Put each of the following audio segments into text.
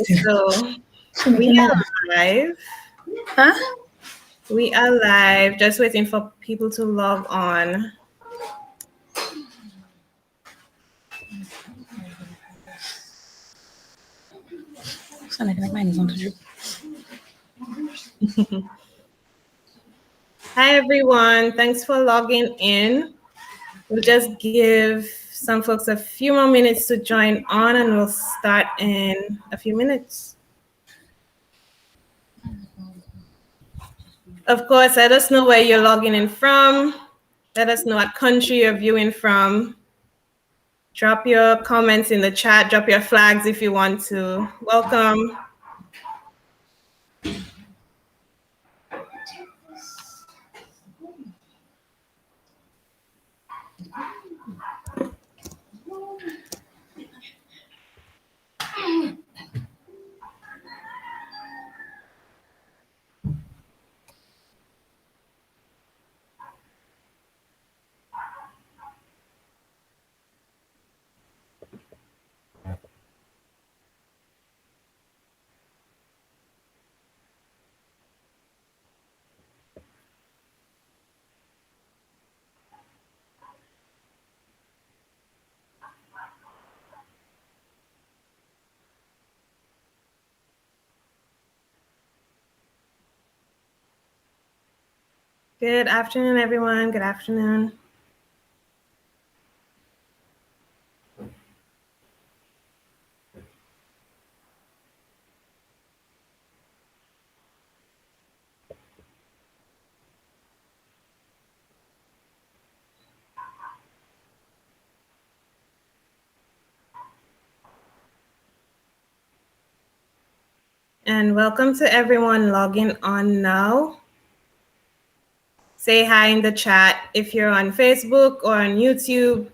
So we are live. Huh? We are live. Just waiting for people to log on. Hi everyone. Thanks for logging in. We'll just give some folks a few more minutes to join on and we'll start in a few minutes. Of course, let us know where you're logging in from. Let us know what country you're viewing from. Drop your comments in the chat. Drop your flags if you want to. Welcome. Good afternoon, everyone. Good afternoon. And welcome to everyone logging on now. Say hi in the chat. If you're on Facebook or on YouTube,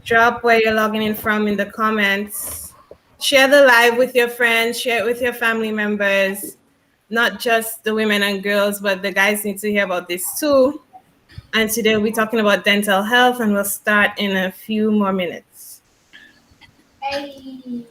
drop where you're logging in from in the comments. Share the live with your friends, share it with your family members. Not just the women and girls, but the guys need to hear about this too. And today we're talking about dental health and we'll start in a few more minutes. Hey.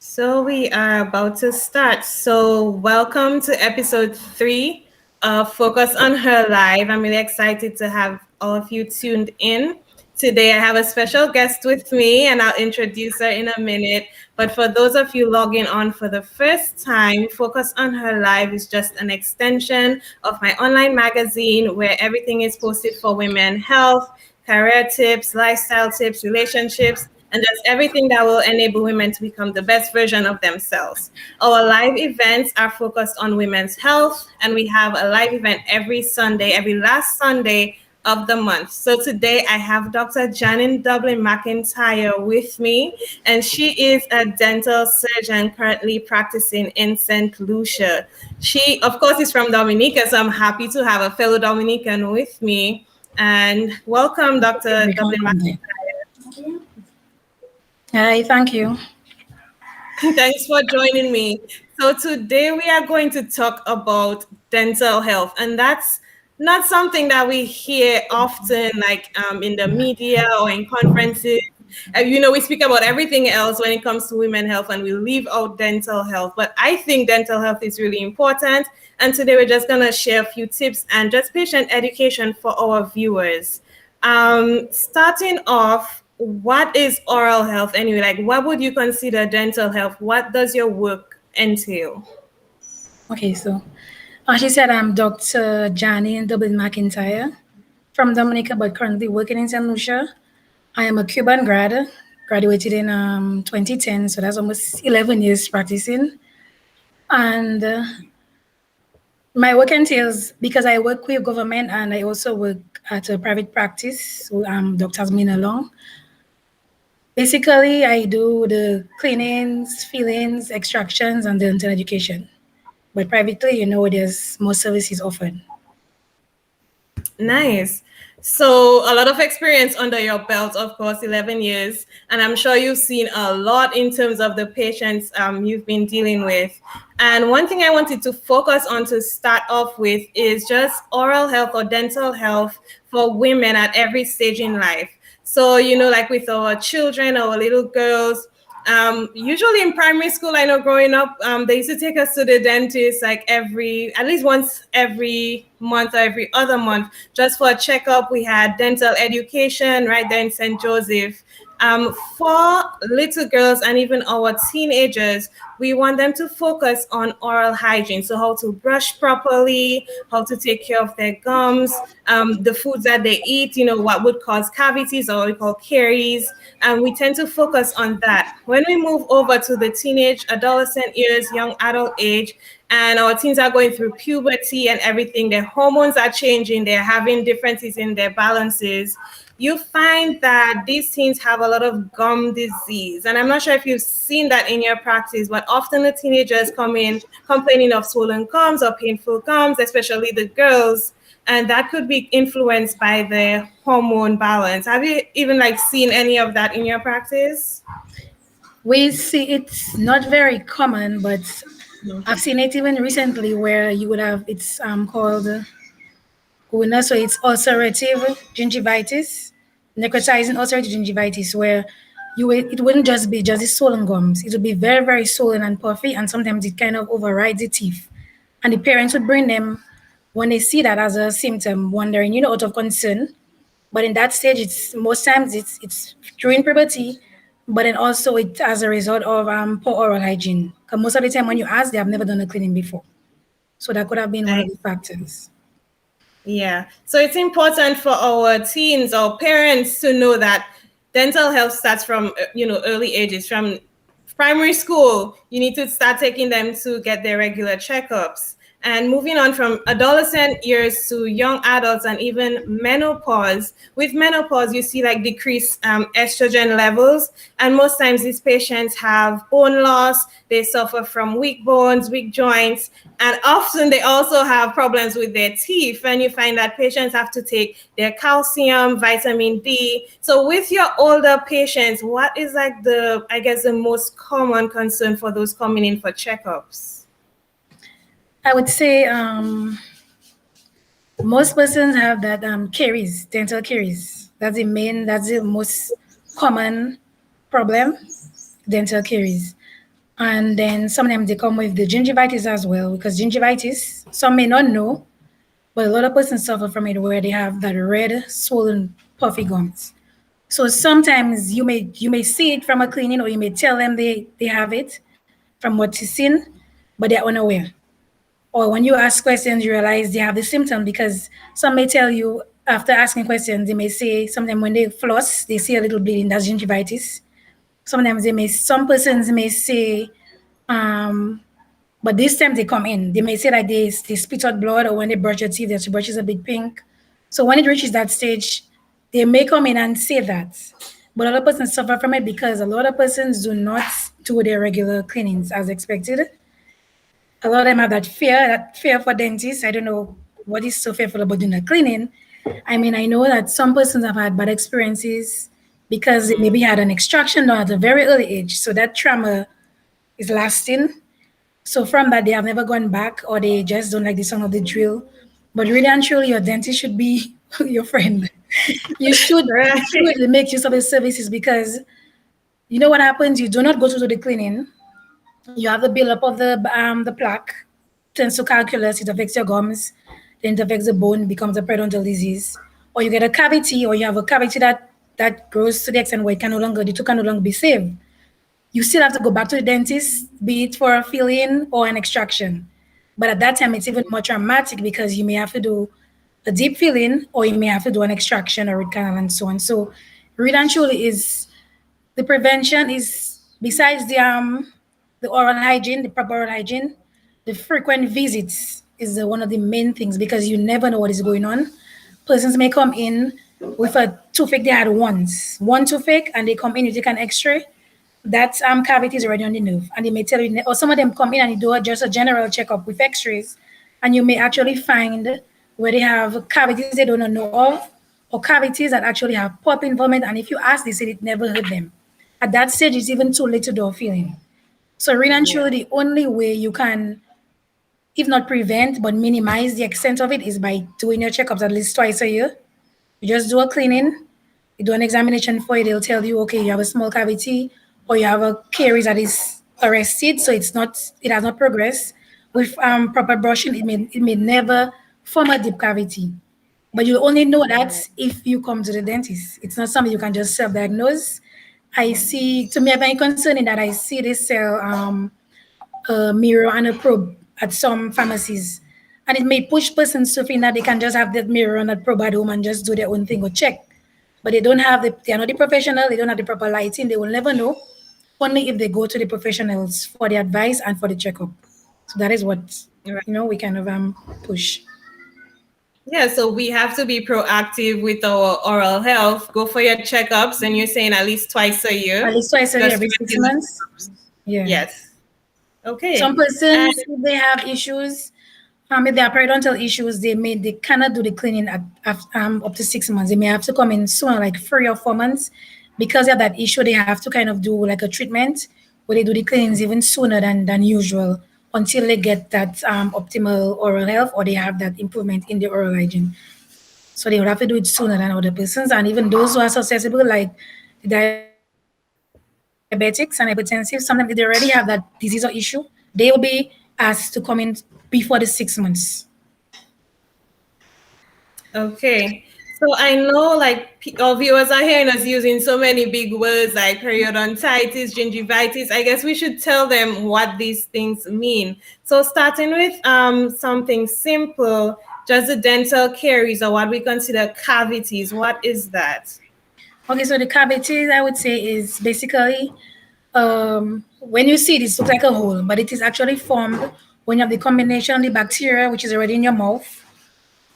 So we are about to start. So welcome to episode 3 of Focus on Her Live. I'm really excited to have all of you tuned in. Today I have a special guest with me and I'll introduce her in a minute. But for those of you logging on for the first time, Focus on Her Live is just an extension of my online magazine where everything is posted for women: health, career tips, lifestyle tips, relationships, and just everything that will enable women to become the best version of themselves. Our live events are focused on women's health, and we have a live event every Sunday, every last Sunday of the month. So today I have Dr. Janin Dublin-McIntyre with me, and she is a dental surgeon currently practicing in St. Lucia. She, of course, is from Dominica, so I'm happy to have a fellow Dominican with me. And welcome, Dr. Dublin-McIntyre. Hi, thank you. Thanks for joining me. So today we are going to talk about dental health, and that's not something that we hear often, like in the media or in conferences. We speak about everything else when it comes to women health, and we leave out dental health. But I think dental health is really important. And today we're just gonna share a few tips and just patient education for our viewers. Starting off, what is oral health anyway? Like, what would you consider dental health? What does your work entail? Okay, so as she said, I'm Dr. Janin Dublin-McIntyre. from Dominica, but currently working in St. Lucia. I am a Cuban grad, graduated in 2010, so that's almost 11 years practicing. And my work entails, because I work with government and I also work at a private practice, so doctors mean along. Basically, I do the cleanings, fillings, extractions, and dental education. But privately, there's more services offered. Nice. So a lot of experience under your belt, of course, 11 years. And I'm sure you've seen a lot in terms of the patients you've been dealing with. And one thing I wanted to focus on to start off with is just oral health or dental health for women at every stage in life. So, like with our children, our little girls, usually in primary school, I know growing up, they used to take us to the dentist like at least once every month or every other month, just for a checkup. We had dental education right there in St. Joseph. For little girls and even our teenagers, we want them to focus on oral hygiene. So how to brush properly, how to take care of their gums, the foods that they eat, what would cause cavities or what we call caries. And we tend to focus on that. When we move over to the teenage, adolescent years, young adult age, and our teens are going through puberty and everything, their hormones are changing, they're having differences in their balances, you find that these teens have a lot of gum disease. And I'm not sure if you've seen that in your practice, but often the teenagers come in complaining of swollen gums or painful gums, especially the girls. And that could be influenced by the hormone balance. Have you even seen any of that in your practice? We see it's not very common, but I've seen it even recently where you would have it's called una, so it's ulcerative gingivitis, necrotizing ulcerative gingivitis, where it wouldn't just be just the swollen gums. It would be very, very swollen and puffy, and sometimes it kind of overrides the teeth. And the parents would bring them when they see that as a symptom, wondering, out of concern. But in that stage, it's most times it's during puberty, but then also it as a result of poor oral hygiene. Because most of the time when you ask, they have never done a cleaning before. So that could have been one of the factors. Yeah. So it's important for our teens or parents to know that dental health starts from, early ages. From primary school, you need to start taking them to get their regular checkups. And moving on from adolescent years to young adults and even menopause. With menopause, you see decreased estrogen levels. And most times these patients have bone loss. They suffer from weak bones, weak joints. And often they also have problems with their teeth. And you find that patients have to take their calcium, vitamin D. So with your older patients, what is the most common concern for those coming in for checkups? I would say most persons have that caries, dental caries. That's the most common problem, dental caries. And then sometimes they come with the gingivitis as well, because gingivitis, some may not know, but a lot of persons suffer from it where they have that red, swollen, puffy gums. So sometimes you may see it from a cleaning, or you may tell them they have it from what you've seen, but they're unaware. Or when you ask questions, you realize they have the symptom, because some may tell you after asking questions, they may say sometimes when they floss, they see a little bleeding, that's gingivitis. Sometimes some persons may say, but this time they come in, they may say that they spit out blood, or when they brush their teeth, their toothbrush is a bit pink. So when it reaches that stage, they may come in and say that. But a lot of persons suffer from it because a lot of persons do not do their regular cleanings as expected. A lot of them have that fear for dentists. I don't know what is so fearful about doing a cleaning. I mean, I know that some persons have had bad experiences because they maybe had an extraction done at a very early age. So that trauma is lasting. So from that, they have never gone back, or they just don't like the sound of the drill. But really and truly, your dentist should be your friend. You should make use of the services, because you know what happens? You do not go to do the cleaning. You have the buildup of the plaque, tends to calculus, it affects your gums, then it affects the bone, becomes a periodontal disease. Or you get a cavity, or you have a cavity that grows to the extent where the tooth can no longer be saved. You still have to go back to the dentist, be it for a fill-in or an extraction. But at that time, it's even more traumatic, because you may have to do a deep filling, or you may have to do an extraction or root canal and so on. So, really and truly is the prevention is besides the oral hygiene, the proper oral hygiene, the frequent visits is one of the main things because you never know what is going on. Persons may come in with a toothache they had once, one toothache, and they come in, you take an X-ray. That cavity is already on the nerve, and they may tell you, or some of them come in and you do just a general checkup with X-rays, and you may actually find where they have cavities they don't know of, or cavities that actually have pop involvement. And if you ask, they said it never hurt them. At that stage, it's even too late to do a feeling. So, really and Yeah. truly, the only way you can, if not prevent, but minimize the extent of it is by doing your checkups at least twice a year. You just do a cleaning, you do an examination for it, they'll tell you, okay, you have a small cavity or you have a caries that is arrested, so it has not progressed. With proper brushing, it may never form a deep cavity. But you only know that if you come to the dentist. It's not something you can just self-diagnose. I see, to me, I'm very concerning that I see they sell a mirror and a probe at some pharmacies. And it may push persons to think that they can just have that mirror and that probe at home and just do their own thing or check. But they are not the professional, they don't have the proper lighting, they will never know. Only if they go to the professionals for the advice and for the checkup. So that is what, Right. we kind of push. Yeah, so we have to be proactive with our oral health. Go for your checkups, and you're saying at least twice a At year. least twice a year, Just every to six maintain the months. Yeah. yes. Some Okay. And persons, if they have issues, if they have periodontal issues, they cannot do the cleaning up to 6 months. They may have to come in sooner, like 3 or 4 months, because of that issue. They have to kind of do like a treatment where they do the cleanings even sooner than usual until they get that optimal oral health or they have that improvement in the oral hygiene. So they would have to do it sooner than other persons, and even those who are susceptible, like the diabetics and hypertensive, sometimes if they already have that disease or issue, they will be asked to come in before the 6 months. okay. So I know like our viewers are hearing us using so many big words like periodontitis, gingivitis. I guess we should tell them what these things mean. So starting with something simple, just the dental caries or what we consider cavities. What is that? Okay, so the cavities I would say is basically when you see it, it looks like a hole, but it is actually formed when you have the combination of the bacteria, which is already in your mouth,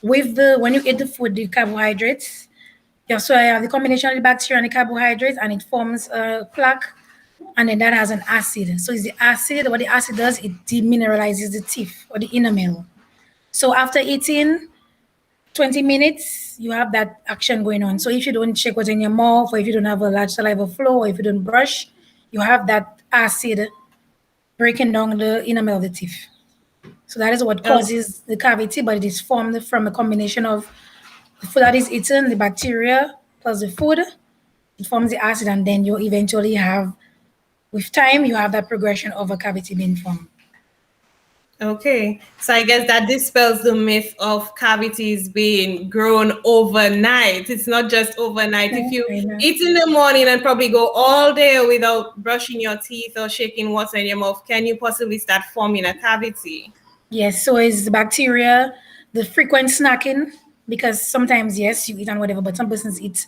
with the when you eat the food, the carbohydrates. Yeah, so I have the combination of the bacteria and the carbohydrates, and it forms a plaque, and then that has an acid. So it's the acid. What the acid does, it demineralizes the teeth or the enamel. So after eating 20 minutes, you have that action going on. So if you don't check what's in your mouth, or if you don't have a large saliva flow, or if you don't brush, you have that acid breaking down the enamel of the teeth. So that is what Oh, causes the cavity, but it is formed from a combination of the food that is eaten, the bacteria plus the food. It forms the acid, and then you eventually have, with time, you have that progression of a cavity being formed. okay. So I guess that dispels the myth of cavities being grown overnight. It's not just overnight. If No, you I know. eat in the morning and probably go all day without brushing your teeth or shaking water in your mouth, can you possibly start forming a cavity? Yes, so is the bacteria, the frequent snacking, because sometimes, yes, you eat and whatever, but some persons eat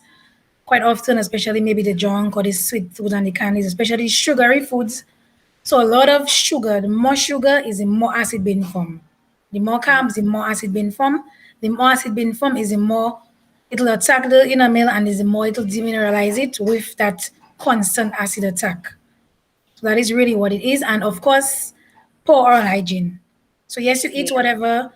quite often, especially maybe the junk or the sweet foods and the candies, especially sugary foods. So a lot of sugar, the more sugar is the more acid being formed. The more carbs, the more acid being formed. The more acid being formed is the more it'll attack the enamel, and is the more it'll demineralize it with that constant acid attack. So that is really what it is. And of course, poor oral hygiene. So yes, you eat Yeah. whatever,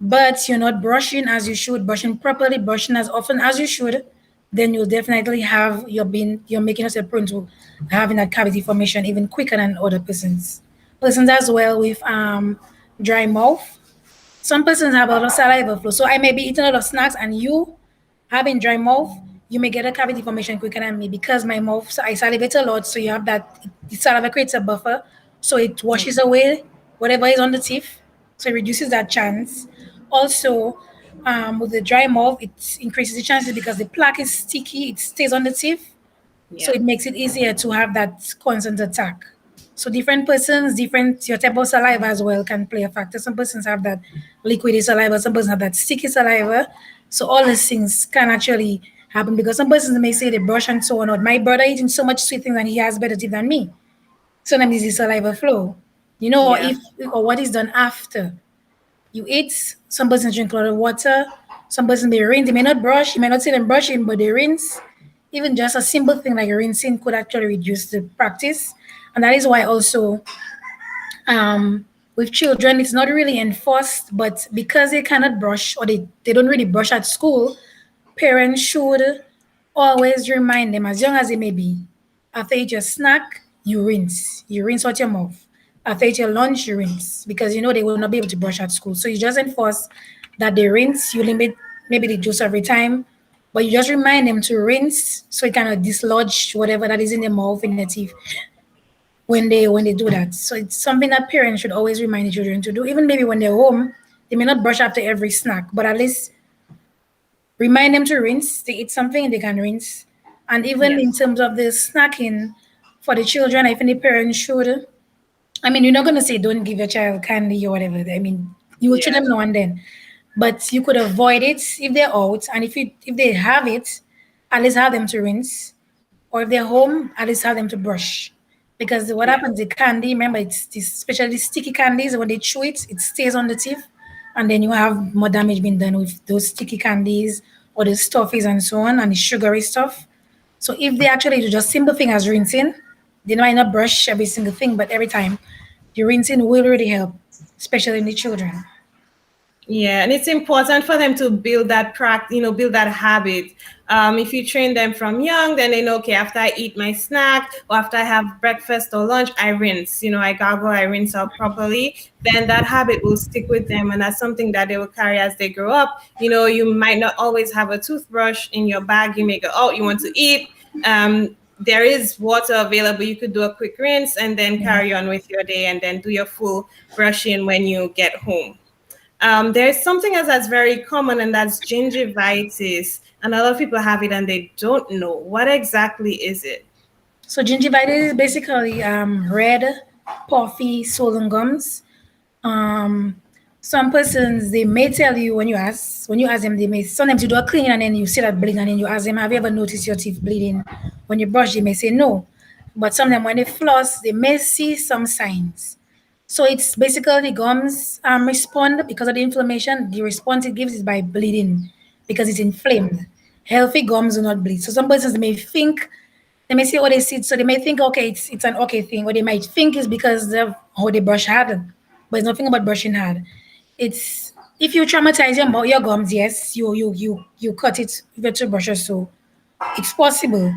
but you're not brushing as you should, brushing properly, brushing as often as you should, then you'll definitely have you're making yourself prone to having that cavity formation even quicker than other persons. Persons as well with dry mouth. Some persons have a lot of saliva flow. So I may be eating a lot of snacks, and you having dry mouth, you may get a cavity formation quicker than me because my mouth, so I salivate a lot. So you have that, the saliva creates a buffer. So it washes away whatever is on the teeth. So it reduces that chance. Also, with the dry mouth, it increases the chances because the plaque is sticky, it stays on the teeth. So Yeah. it makes it easier to have that constant attack. So different persons, different your type of saliva as well can play a factor. Some persons have that liquidy saliva, some persons have that sticky saliva. So all these things can actually happen because some persons may say they brush and so on. Or my brother eating so much sweet things and he has better teeth than me. Sometimes it's the saliva flow. You know, or Yeah. if or what is done after you eat. Some persons drink a lot of water. Some persons they rinse. They may not brush. You may not see them brushing, but they rinse. Even just a simple thing like rinsing could actually reduce the practice, and that is why also with children it's not really enforced. But because they cannot brush or they don't really brush at school, parents should always remind them, as young as it may be, after you eat your snack, you rinse. You rinse out your mouth. After you eat your lunch, you rinse. Because you know they will not be able to brush at school. So you just enforce that they rinse. You limit maybe the juice every time. But you just remind them to rinse so it kind of dislodge whatever that is in their mouth, in their teeth when they do that. So it's something that parents should always remind the children to do. Even maybe when they're home, they may not brush after every snack, but at least remind them to rinse. They eat something, they can rinse. And even in Yes. terms of the snacking for the children, I think the parents should. I mean, you're not gonna say don't give your child candy or whatever. I mean, you will treat Yeah. them now and then, but you could avoid it if they're out, and if they have it, at least have them to rinse, or if they're home, at least have them to brush. Because what Yeah. happens, the candy, remember, it's this, especially sticky candies, when they chew it, it stays on the teeth, and then you have more damage being done with those sticky candies or the stuffies and so on, and the sugary stuff. So if they actually do just simple thing as rinsing, they might not brush every single thing, but every time, the rinsing will really help, especially in the children. Yeah, and it's important for them to build that build that habit. If you train them from young, then they know, okay, after I eat my snack or after I have breakfast or lunch, I rinse. I gargle, I rinse out properly. Then that habit will stick with them, and that's something that they will carry as they grow up. You might not always have a toothbrush in your bag. You may go, oh, you want to eat. There is water available. You could do a quick rinse and then Yeah. carry on with your day, and then do your full brushing when you get home. There's something else that's very common, and that's gingivitis. And a lot of people have it and they don't know. What exactly is it? So gingivitis is basically red, puffy, swollen gums. Um, some persons they may tell you when you ask them they may sometimes you do a cleaning and then you see that bleeding and then you ask them, have you ever noticed your teeth bleeding when you brush? They may say no, but sometimes when they floss they may see some signs. So it's basically the gums respond because of the inflammation. The response it gives is by bleeding because it's inflamed. Healthy gums do not bleed. So some persons may think they may see what they see, so they may think, okay, it's an okay thing, or they might think it's because of how they brush hard, but it's nothing about brushing hard. It's if you traumatize your gums, yes, you cut it with your toothbrush or so, it's possible,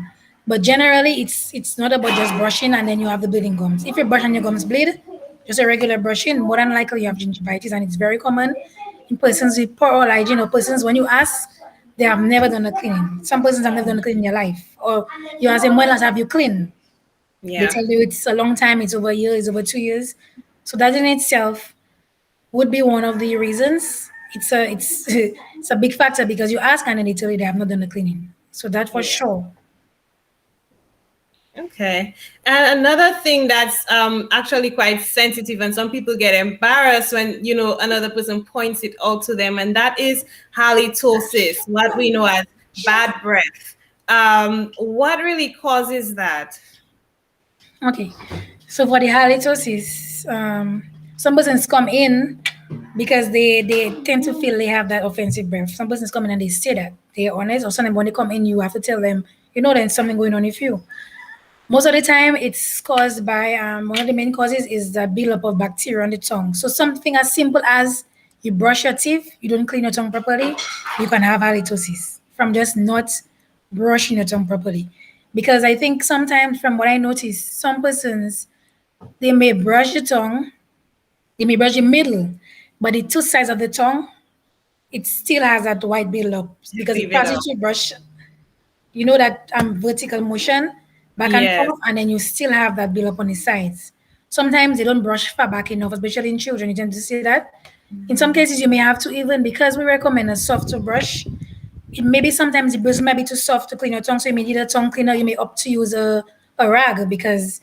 but generally it's not about just brushing and then you have the bleeding gums. If you brush and your gums bleed, just a regular brushing, more than likely you have gingivitis, and it's very common in persons with poor oral hygiene or persons when you ask, they have never done a cleaning. Some persons have never done a cleaning in their life, or you ask them when last have you cleaned? They Yeah. tell you it's a long time, it's over a year, it's over 2 years. So that in itself would be one of the reasons. It's it's a big factor because you ask and then they tell you they have not done the cleaning. So that for Yeah. sure. Okay. And another thing that's actually quite sensitive, and some people get embarrassed when another person points it out to them, and that is halitosis, what we know as bad breath. What really causes that? Okay. So for the halitosis, some persons come in because they tend to feel they have that offensive breath. Some persons come in and they say that they're honest, or sometimes when they come in, you have to tell them, there's something going on with you. Most of the time, it's caused by one of the main causes is the buildup of bacteria on the tongue. So something as simple as you brush your teeth, you don't clean your tongue properly, you can have halitosis from just not brushing your tongue properly. Because I think sometimes, from what I notice, some persons they may brush the tongue, they may brush the middle, but the two sides of the tongue, it still has that white buildup because it Leave it passes up. through brush, that vertical motion back and Yes. forth, and then you still have that build up on the sides. Sometimes they don't brush far back enough, especially in children. You tend to see that. In some cases, you may have to, even because we recommend a softer brush. It maybe sometimes the brush might be too soft to clean your tongue, so you may need a tongue cleaner. You may opt to use a rag because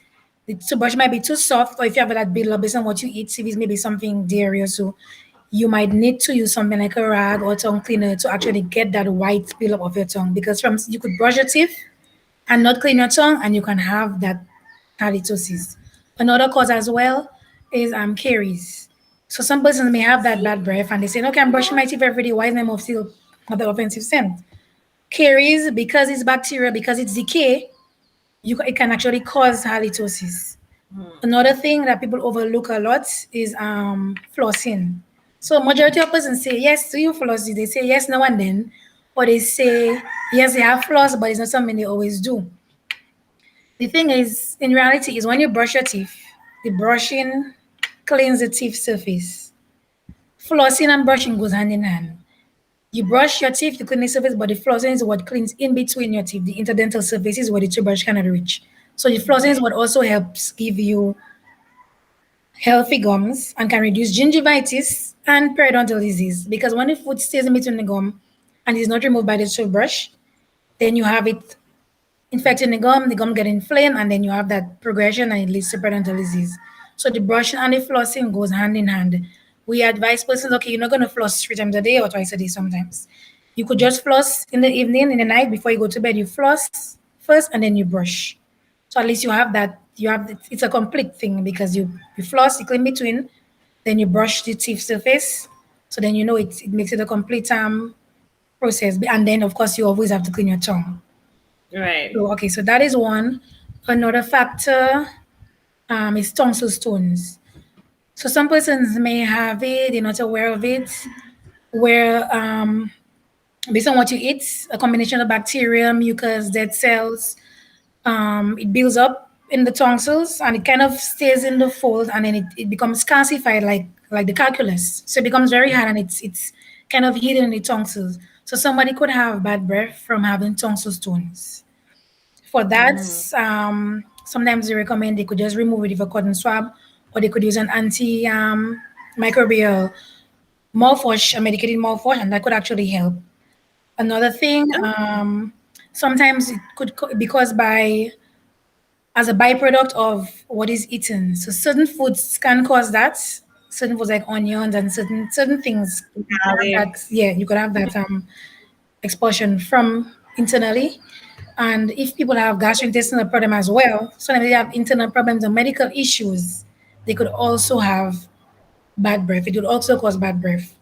The toothbrush might be too soft, or if you have that build up based on what you eat, if it's maybe something dairy or so, you might need to use something like a rag or tongue cleaner to actually get that white build up of your tongue. Because from you could brush your teeth and not clean your tongue, and you can have that halitosis. Another cause as well is caries. So some persons may have that bad breath, and they say, "Okay, I'm brushing my teeth every day. Why is my mouth still have that offensive scent?" Caries, because it's bacteria, because it's decay, it can actually cause halitosis. Another thing that people overlook a lot is flossing. So majority of persons say yes, do you floss? They say yes now and then, or they say yes, they have floss, but it's not something they always do. The thing is, in reality, is when you brush your teeth, the brushing cleans the teeth surface. Flossing and brushing goes hand in hand. You brush your teeth to clean the surface, but the flossing is what cleans in between your teeth. The interdental surface is where the toothbrush cannot reach. So the flossing is what also helps give you healthy gums and can reduce gingivitis and periodontal disease. Because when the food stays in between the gum and is not removed by the toothbrush, then you have it infecting the gum get inflamed, and then you have that progression and it leads to periodontal disease. So the brushing and the flossing goes hand in hand. We advise persons, okay, you're not going to floss 3 times a day or twice a day sometimes. You could just floss in the evening, in the night, before you go to bed, you floss first and then you brush. So at least you have that, it's a complete thing because you floss, you clean between, then you brush the teeth surface. So then you know it makes it a complete process. And then of course you always have to clean your tongue. Right. So, okay, so that is one. Another factor is tonsil stones. So some persons may have it, they're not aware of it, where based on what you eat, a combination of bacteria, mucus, dead cells, it builds up in the tonsils and it kind of stays in the fold, and then it becomes calcified like the calculus. So it becomes very hard, and it's kind of hidden in the tonsils. So somebody could have bad breath from having tonsil stones. For that, sometimes they recommend they could just remove it with a cotton swab, or they could use an microbial mouthwash, a medicated mouthwash, and that could actually help. Another thing, sometimes it could be caused by as a byproduct of what is eaten. So certain foods can cause that. Certain foods like onions and certain things, you could have Garlic. that. Yeah, you could have that expulsion from internally. And if people have gastrointestinal problem as well, so if they have internal problems and medical issues, they could also have bad breath. It would also cause bad breath.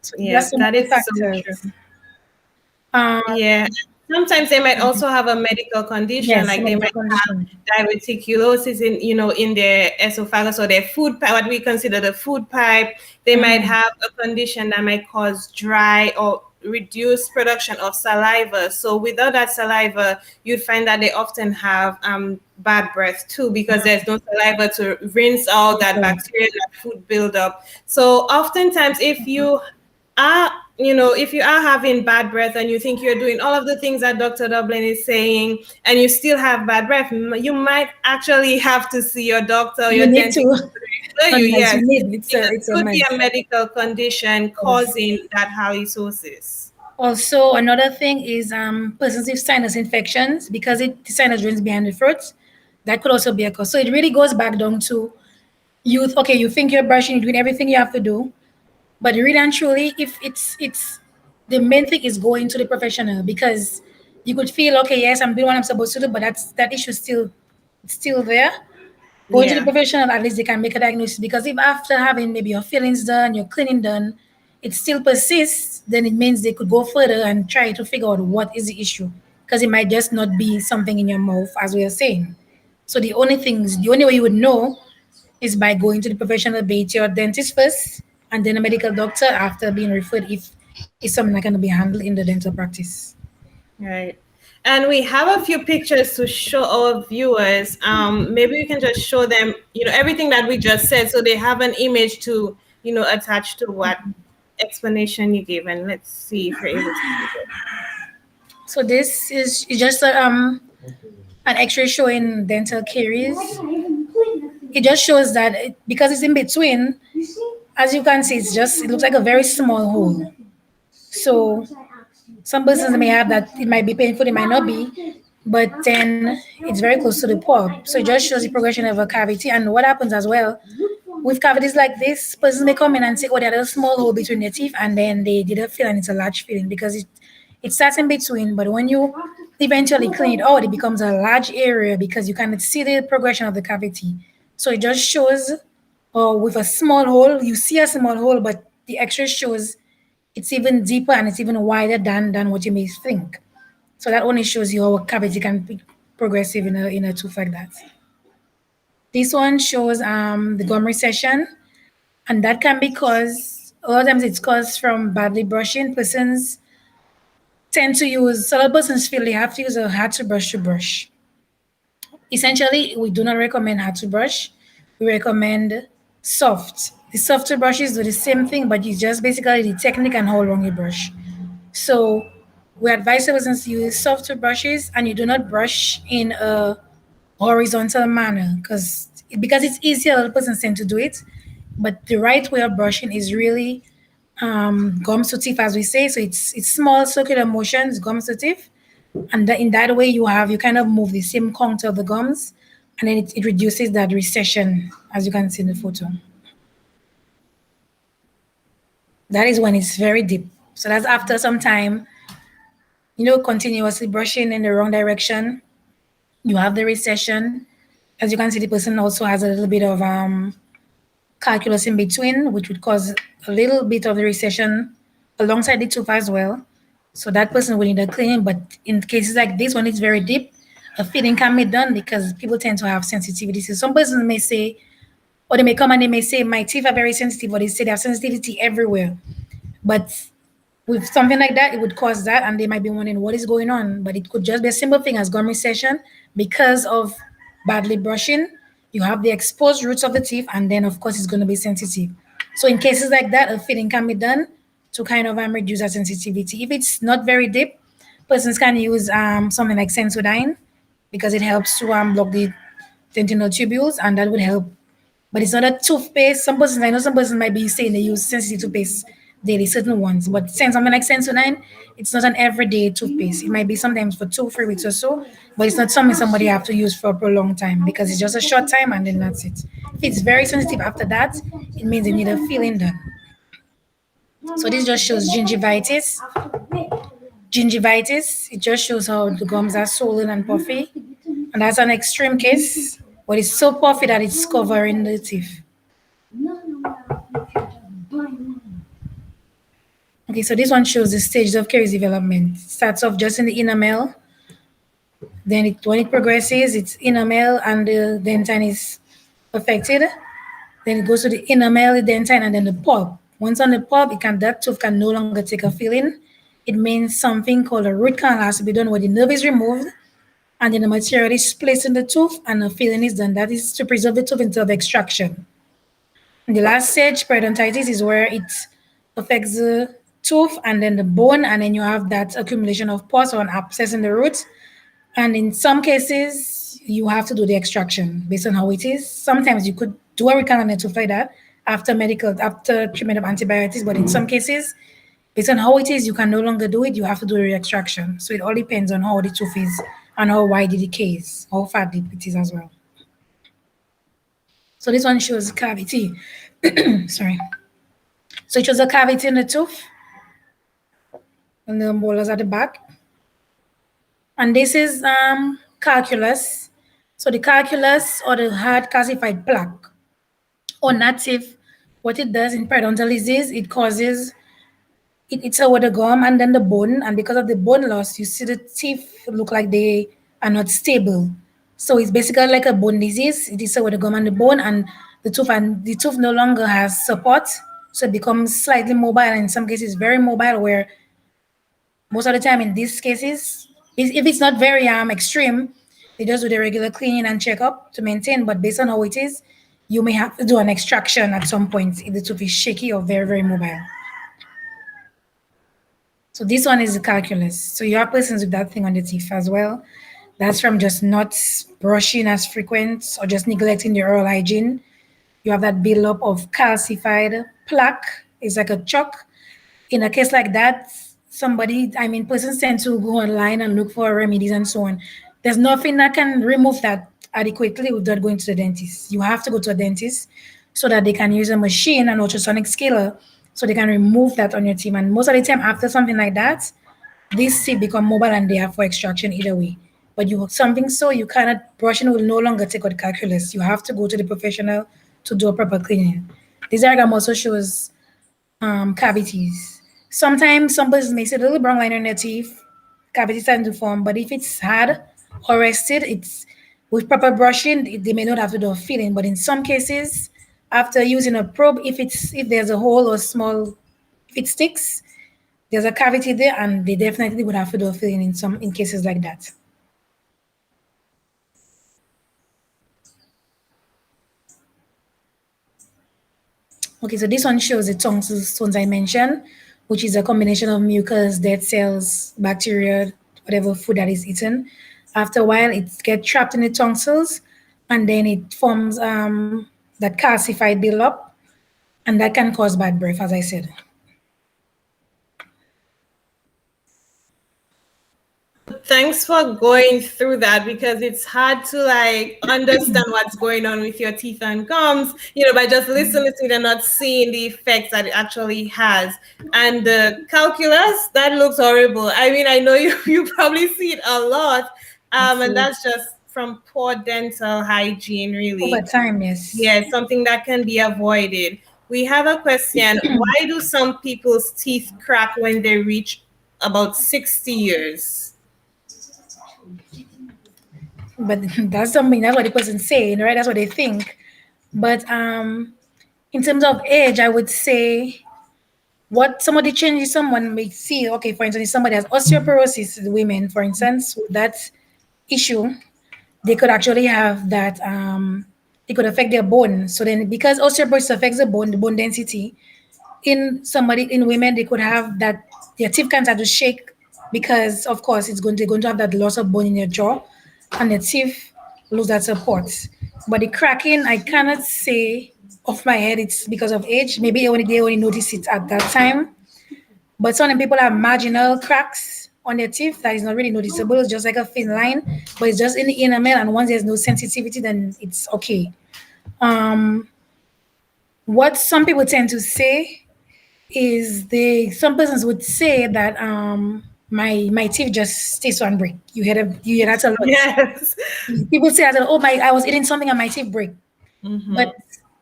So Yeah, that's some of that the is so factors. true. Um, Yeah. Sometimes they might also have a medical condition, yes, like they medical might condition. have diverticulosis in, in their esophagus or their food pipe, what we consider the food pipe. They might have a condition that might cause dry or reduced production of saliva. So without that saliva, you'd find that they often have bad breath too, because there's no saliva to rinse out that Also, bacteria, that food buildup. So oftentimes, if you are having bad breath and you think you're doing all of the things that Dr. Dublin is saying and you still have bad breath, you might actually have to see your doctor or you your need dentist to, to refer you. unless you Yes, need, because it's it a could be a must. medical condition Yes. causing that halitosis. Also, another thing is persons with sinus infections, because the sinus drains behind the throat. That could also be a cause. So it really goes back down to you. Okay, you think you're brushing, you're doing everything you have to do, but really and truly, if it's the main thing is going to the professional, because you could feel okay, yes, I'm doing what I'm supposed to do, but that issue still there. Going to the Yeah, professional, at least they can make a diagnosis. Because if after having maybe your fillings done, your cleaning done, it still persists, then it means they could go further and try to figure out what is the issue. Because it might just not be something in your mouth, as we are saying. So the only way you would know is by going to the professional, be it your dentist first, and then a medical doctor after being referred if it's something that can be handled in the dental practice. right. And we have a few pictures to show our viewers. Maybe we can just show them, everything that we just said, so they have an image to, attach to what explanation you gave. And let's see if you're able to see it. So this is just an X-ray showing dental caries. It just shows that because it's in between, as you can see, it looks like a very small hole. So some persons may have that, it might be painful, it might not be. but then it's very close to the pulp. So it just shows the progression of a cavity. And what happens as well with cavities like this, persons may come in and say, oh, there's a small hole between their teeth, and then they didn't feel and it's a large feeling because it starts in between. But when you eventually clean it out, it becomes a large area because you can see the progression of the cavity. So it just shows, or with a small hole, you see a small hole, but the X-ray shows it's even deeper and it's even wider than what you may think. So that only shows you how a cavity can be progressive in a tooth like that. This one shows the gum recession, and that can be caused, a lot of times it's caused from badly brushing. Persons tend to use, so a lot of persons feel they have to use a hard to brush to brush. Essentially, we do not recommend hard to brush. We recommend soft. The softer brushes do the same thing, but it's just basically the technique and how long you brush. So we advise persons to use softer brushes, and you do not brush in a horizontal manner because it's easier, a lot of persons tend to do it. But the right way of brushing is really gums to teeth, as we say. So it's small circular motions, gums to teeth, and in that way you kind of move the same contour of the gums, and then it reduces that recession, as you can see in the photo. That is when it's very deep. So that's after some time, continuously brushing in the wrong direction. You have the recession. As you can see, the person also has a little bit of calculus in between, which would cause a little bit of the recession alongside the tooth as well. So that person will need a cleaning. But in cases like this, when it's very deep, a filling can be done because people tend to have sensitivity. So some persons may say, or they may come and they may say, my teeth are very sensitive, or they say they have sensitivity everywhere. But with something like that, it would cause that, and they might be wondering what is going on. But it could just be a simple thing as gum recession because of badly brushing. You have the exposed roots of the teeth, and then of course it's going to be sensitive. So in cases like that, a filling can be done to kind of reduce that sensitivity. If it's not very deep, persons can use something like Sensodyne because it helps to block the dentinal tubules, and that would help. But it's not a toothpaste. I know some persons might be saying they use sensitive toothpaste daily, certain ones. But something like Sensodyne, it's not an everyday toothpaste. It might be sometimes for 2 3 weeks or so, but it's not something somebody have to use for a prolonged time because it's just a short time and then that's it. If it's very sensitive after that, it means they need a filling done. So this just shows gingivitis. Gingivitis, it just shows how the gums are swollen and puffy. And that's an extreme case, but it's so puffy that it's covering the teeth. Okay, so this one shows the stages of caries development. It starts off just in the enamel. Then when it progresses, it's enamel and the dentine is affected. Then it goes to the enamel, the dentine, and then the pulp. Once on the pulp, that tooth can no longer take a filling. It means something called a root canal has to be done where the nerve is removed and then the material is placed in the tooth and a filling is done. That is to preserve the tooth until of extraction. And the last stage, periodontitis, is where it affects the tooth and then the bone, and then you have that accumulation of pus or an abscess in the root. And in some cases, you have to do the extraction based on how it is. Sometimes you could do a root canal on a tooth like that after treatment of antibiotics, but in some cases, based on how it is, you can no longer do it. You have to do the extraction. So it all depends on how the tooth is and how wide the decay is, how far deep it is as well. So this one shows cavity. Sorry. So it shows a cavity in the tooth, and the molars at the back. And this is calculus. So the calculus or the hard calcified plaque or native, what it does in periodontal disease, it causes it's over the gum and then the bone, and because of the bone loss, you see the teeth look like they are not stable. So it's basically like a bone disease. It is over the gum and the bone, and the tooth no longer has support, so it becomes slightly mobile, and in some cases very mobile, where most of the time in these cases, if it's not very extreme, they just do the regular cleaning and checkup to maintain. But based on how it is, you may have to do an extraction at some point if the tooth is shaky or very, very mobile. So this one is the calculus. So you have persons with that thing on the teeth as well. That's from just not brushing as frequent or just neglecting the oral hygiene. You have that buildup of calcified plaque. It's like a chalk. In a case like that, persons tend to go online and look for remedies and so on. There's nothing that can remove that adequately without going to the dentist. You have to go to a dentist so that they can use a machine, an ultrasonic scaler, so they can remove that on your teeth. And most of the time, after something like that, these teeth become mobile and they are for extraction either way. But you something so you cannot brushing will no longer take out the calculus. You have to go to the professional to do a proper cleaning. This diagram also shows cavities. Sometimes some persons may see a little brown line on their teeth, cavities tend to form, but if it's hard or rested, it's with proper brushing, they may not have to do a filling. But in some cases, after using a probe, if there's a hole or small, if it sticks, there's a cavity there, and they definitely would have to do a filling in cases like that. Okay, so this one shows the tonsils I mentioned, which is a combination of mucus, dead cells, bacteria, whatever food that is eaten. After a while, it gets trapped in the tonsils, and then it forms that calcified buildup, and that can cause bad breath, as I said. Thanks for going through that, because it's hard to like understand what's going on with your teeth and gums, by just listening to it and not seeing the effects that it actually has. And the calculus, that looks horrible. I mean, I know you probably see it a lot, and that's just from poor dental hygiene, really. Over time, yes. Yeah, something that can be avoided. We have a question. Why do some people's teeth crack when they reach about 60 years? But that's what the person saying, right? That's what they think. But in terms of age, I would say what some of the changes someone may see. Okay, for instance, if somebody has osteoporosis, women, for instance, with that issue, they could actually have that. It could affect their bone. So then, because osteoporosis affects the bone density, in women, they could have that their teeth can start to shake because, of course, they're going to have that loss of bone in their jaw, and the teeth lose that support. But the cracking, I cannot say off my head it's because of age. Maybe they only notice it at that time. But some people have marginal cracks on their teeth that is not really noticeable. It's just like a thin line, but it's just in the enamel. And once there's no sensitivity, then it's okay. What some people tend to say is some persons would say that my teeth just stay on break. You hear that a lot. Yes. People say that, oh, I was eating something and my teeth break. But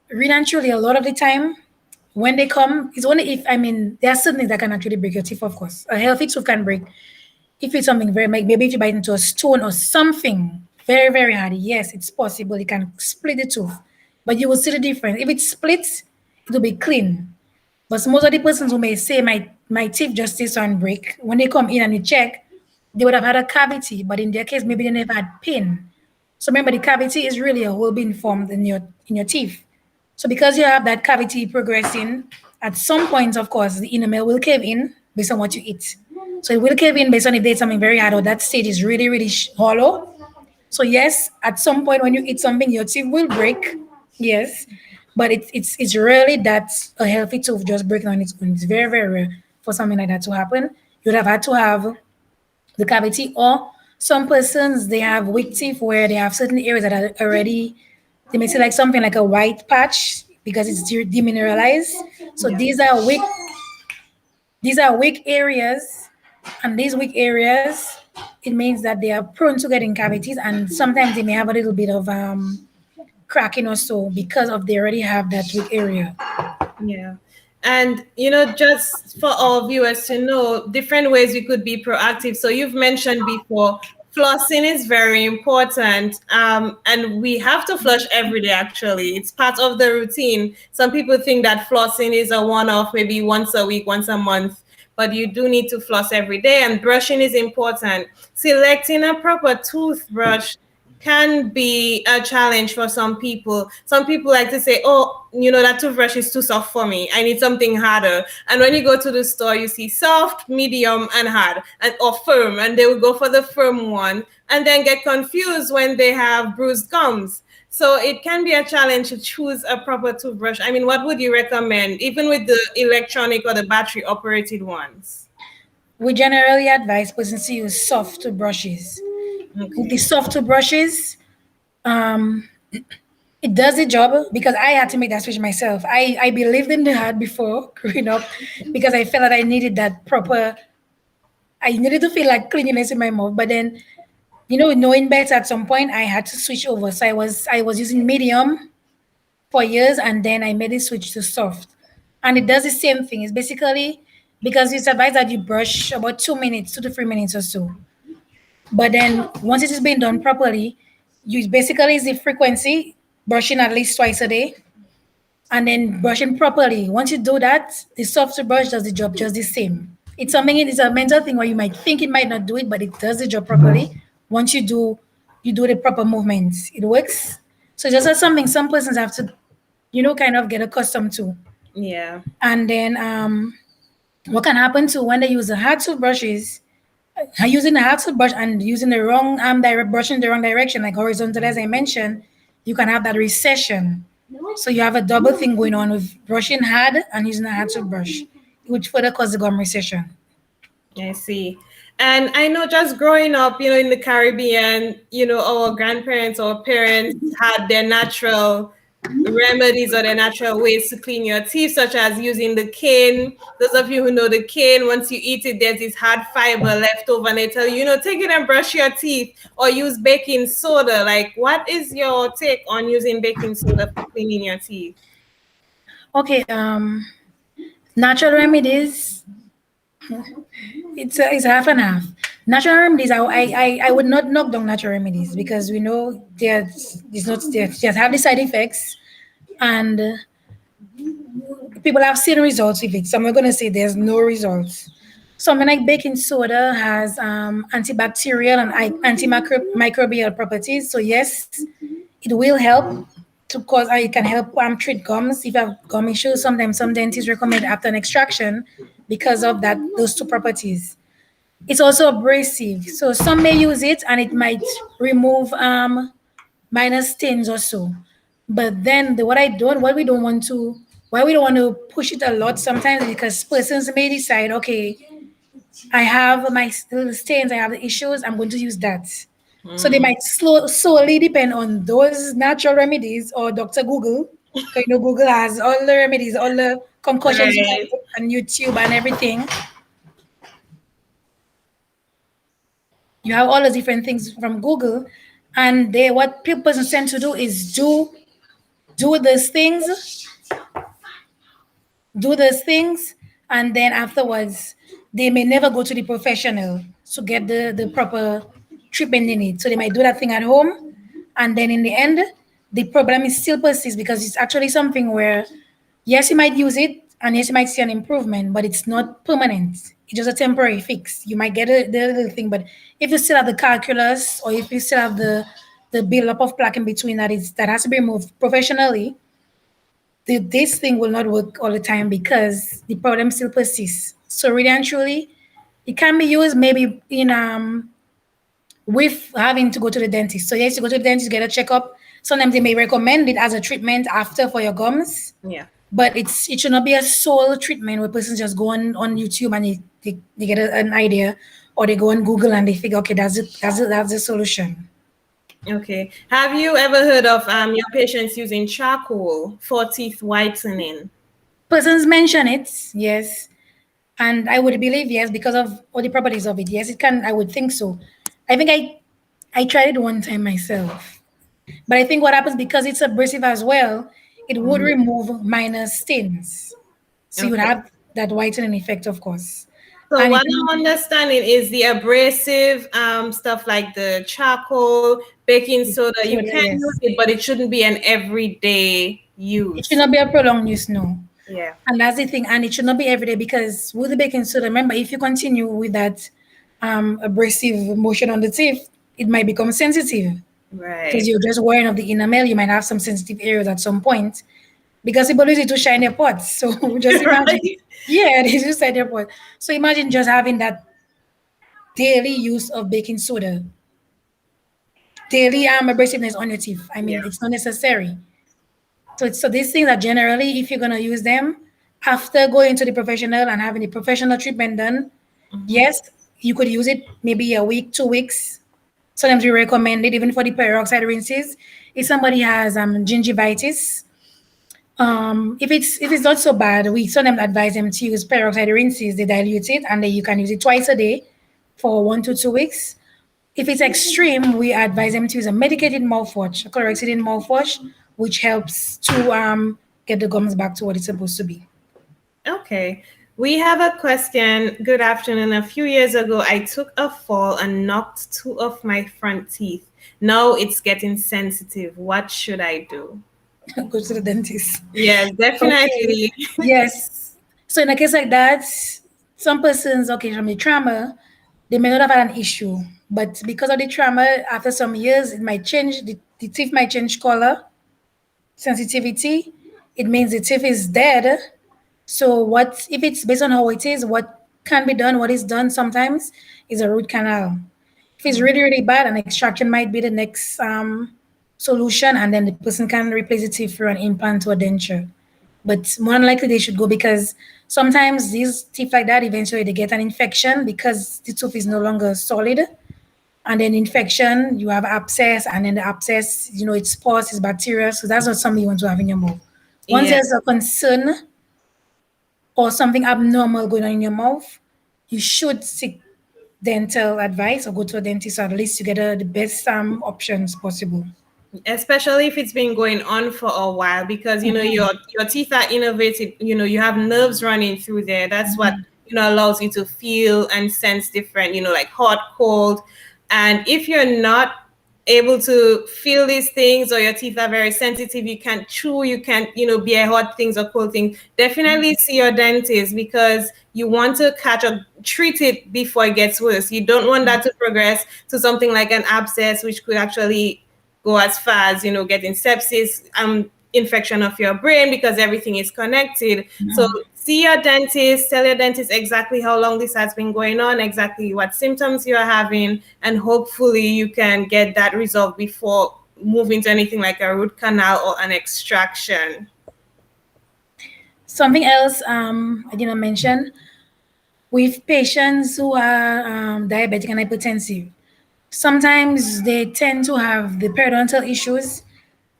really and truly, a lot of the time when they come, it's only if there are certain things that can actually break your teeth. Of course, a healthy tooth can break if it's something very, like maybe if you bite into a stone or something very, very hard. Yes, it's possible it can split the tooth, but you will see the difference. If it splits, it will be clean. But most of the persons who may say my teeth just stays on break, when they come in and you check, they would have had a cavity, but in their case, maybe they never had pain. So remember, the cavity is really a hole being formed in your teeth. So because you have that cavity progressing, at some point, of course, the enamel will cave in based on what you eat. So it will cave in based on if there's something very hard or that stage is really, really hollow. So yes, at some point when you eat something, your teeth will break. Yes, but it's rarely that a healthy tooth just breaking on its own. It's very, very rare for something like that to happen. You'd have had to have the cavity, or some persons they have weak teeth where they have certain areas that are already, they may say like something like a white patch because it's demineralized. So these are weak areas, and these weak areas, it means that they are prone to getting cavities, and sometimes they may have a little bit of cracking or so because of they already have that weak area. Yeah. And, just for our viewers to know, different ways we could be proactive. So you've mentioned before, flossing is very important. And we have to flush every day, actually. It's part of the routine. Some people think that flossing is a one-off, maybe once a week, once a month. But you do need to floss every day, and brushing is important. Selecting a proper toothbrush can be a challenge for some people. Some people like to say, oh, that toothbrush is too soft for me. I need something harder. And when you go to the store, you see soft, medium, and hard, or firm, and they will go for the firm one and then get confused when they have bruised gums. So it can be a challenge to choose a proper toothbrush. I mean, what would you recommend, even with the electronic or the battery operated ones? We generally advise persons to use soft toothbrushes With the Okay. soft toothbrushes, um, it does the job because I had to make that switch myself. I believed in the hard before growing up because I felt that I needed that proper. I needed to feel like cleanliness in my mouth, but then knowing better at some point, I had to switch over. So I was using medium for years, and then I made it switch to soft, and it does the same thing. It's basically because it's advised that you brush about 2 minutes, 2 to 3 minutes or so. But then once it is being done properly, you basically is the frequency, brushing at least twice a day, and then brushing properly. Once you do that, the soft brush does the job just the same. It's a mental thing where you might think it might not do it, but it does the job properly. Once you do the proper movements, it works. So just as something some persons have to, kind of get accustomed to. Yeah. And then what can happen to when they use the hard toothbrushes, using the hard toothbrush and using the wrong direct brush in the wrong direction, like horizontal as I mentioned, you can have that recession. So you have a double thing going on with brushing hard and using a hard toothbrush, which further cause the gum recession. I see. And I know just growing up, in the Caribbean, our grandparents or parents had their natural remedies or their natural ways to clean your teeth, such as using the cane. Those of you who know the cane, once you eat it, there's this hard fiber left over, and they tell you, take it and brush your teeth or use baking soda. Like, what is your take on using baking soda for cleaning your teeth? Okay, natural remedies, it's half and half. Natural remedies, I would not knock down natural remedies because we know it's not they just have the side effects, and people have seen results with it. Some are going to say there's no results. Something like baking soda has antibacterial and antimicrobial properties. So yes, it will help to cause. It can help treat gums if you have gum issues. Sometimes some dentists recommend after an extraction because of that those two properties. It's also abrasive, so some may use it and it might remove minor stains or so. But then what we don't want to, why we don't want to push it a lot sometimes is because persons may decide, okay, I have my little stains, I have the issues, I'm going to use that. So they might solely depend on those natural remedies or Dr. Google. Because Google has all the remedies, all the concoctions you can Right. put on YouTube and everything. You have all those different things from Google, and they what people tend to do is do those things, do those things, and then afterwards they may never go to the professional to get the proper treatment they need. So they might do that thing at home, and then in the end, the problem is still persists because it's actually something where yes, you might use it, and yes, you might see an improvement, but it's not permanent. It's just a temporary fix. You might get the little thing, but if you still have the calculus or if you still have the buildup of plaque in between that has to be removed professionally, this thing will not work all the time because the problem still persists. So really and truly, it can be used maybe in with having to go to the dentist. So yes, you go to the dentist, get a checkup. Sometimes they may recommend it as a treatment after for your gums, Yeah. but it should not be a sole treatment where persons just go on YouTube and they get an idea, or they go on Google and they figure, okay, that's the solution. Okay. Have you ever heard of your patients using charcoal for teeth whitening? Persons mention it, yes, and I would believe yes because of all the properties of it. Yes, it can. I would think so. I think I tried it one time myself, but I think what happens because it's abrasive as well, it would Mhm. remove minor stains, so you would Okay. have that whitening effect, of course, So and it what I'm understanding is the abrasive stuff like the charcoal, baking soda, you soda, can use yes. it, but it shouldn't be an everyday It should use. not be a prolonged use, no. Yeah. And that's the thing, and it should not be every day because with the baking soda, remember, if you continue with that abrasive motion on the teeth, it might become sensitive because Right. you're just wearing of the enamel. You might have some sensitive areas at some point because people use it to shine their pots. So just imagine, Right. yeah, they just shine their pot. So imagine just having that daily use of baking soda, daily abrasiveness on your teeth. I Yeah. mean, it's not necessary. So these things are generally, if you're gonna use them after going to the professional and having the professional treatment done, Mhm. yes, you could use it maybe a week, 2 weeks, Sometimes we recommend it even for the peroxide rinses. If somebody has gingivitis, if it's not so bad, we sometimes advise them to use peroxide rinses. They dilute it and then you can use it twice a day for 1 to 2 weeks. If it's extreme, we advise them to use a medicated mouthwash, a chlorhexidine mouthwash, which helps to get the gums back to what it's supposed to be. Okay. We have a question. Good afternoon. A few years ago, I took a fall and knocked two of my front teeth. Now it's getting sensitive. What should I do? Go to the dentist. Yes, Okay. definitely. Yes. So in a case like that, some persons, okay, from the trauma, they may not have had an issue, but because of the trauma, after some years, it might change. The teeth might change color, sensitivity. It means the teeth is dead. So what if it's based on how it is? What can be done? What is done sometimes is a root canal. If it's really really bad, an extraction might be the next solution, and then the person can replace the teeth through an implant or denture. But more than likely they should go because sometimes these teeth like that eventually they get an infection because the tooth is no longer solid, and then infection you have abscess, and then the abscess it's pus, it's bacteria, so that's not something you want to have in your mouth. Once Yeah. there's a concern or something abnormal going on in your mouth, you should seek dental advice or go to a dentist, or at least to get the best options possible. Especially if it's been going on for a while, because your teeth are innervated. You have nerves running through there. That's what allows you to feel and sense different, like hot, cold. And if you're not able to feel these things, or your teeth are very sensitive, you can't chew, you can't bear hot things or cold things, definitely see your dentist, because you want to catch or treat it before it gets worse. You don't want that to progress to something like an abscess, which could actually go as far as getting sepsis, infection of your brain, because everything is connected. So see your dentist, tell your dentist exactly how long this has been going on, exactly what symptoms you're having, and hopefully you can get that resolved before moving to anything like a root canal or an extraction. Something else I didn't mention, with patients who are diabetic and hypertensive, sometimes they tend to have the periodontal issues,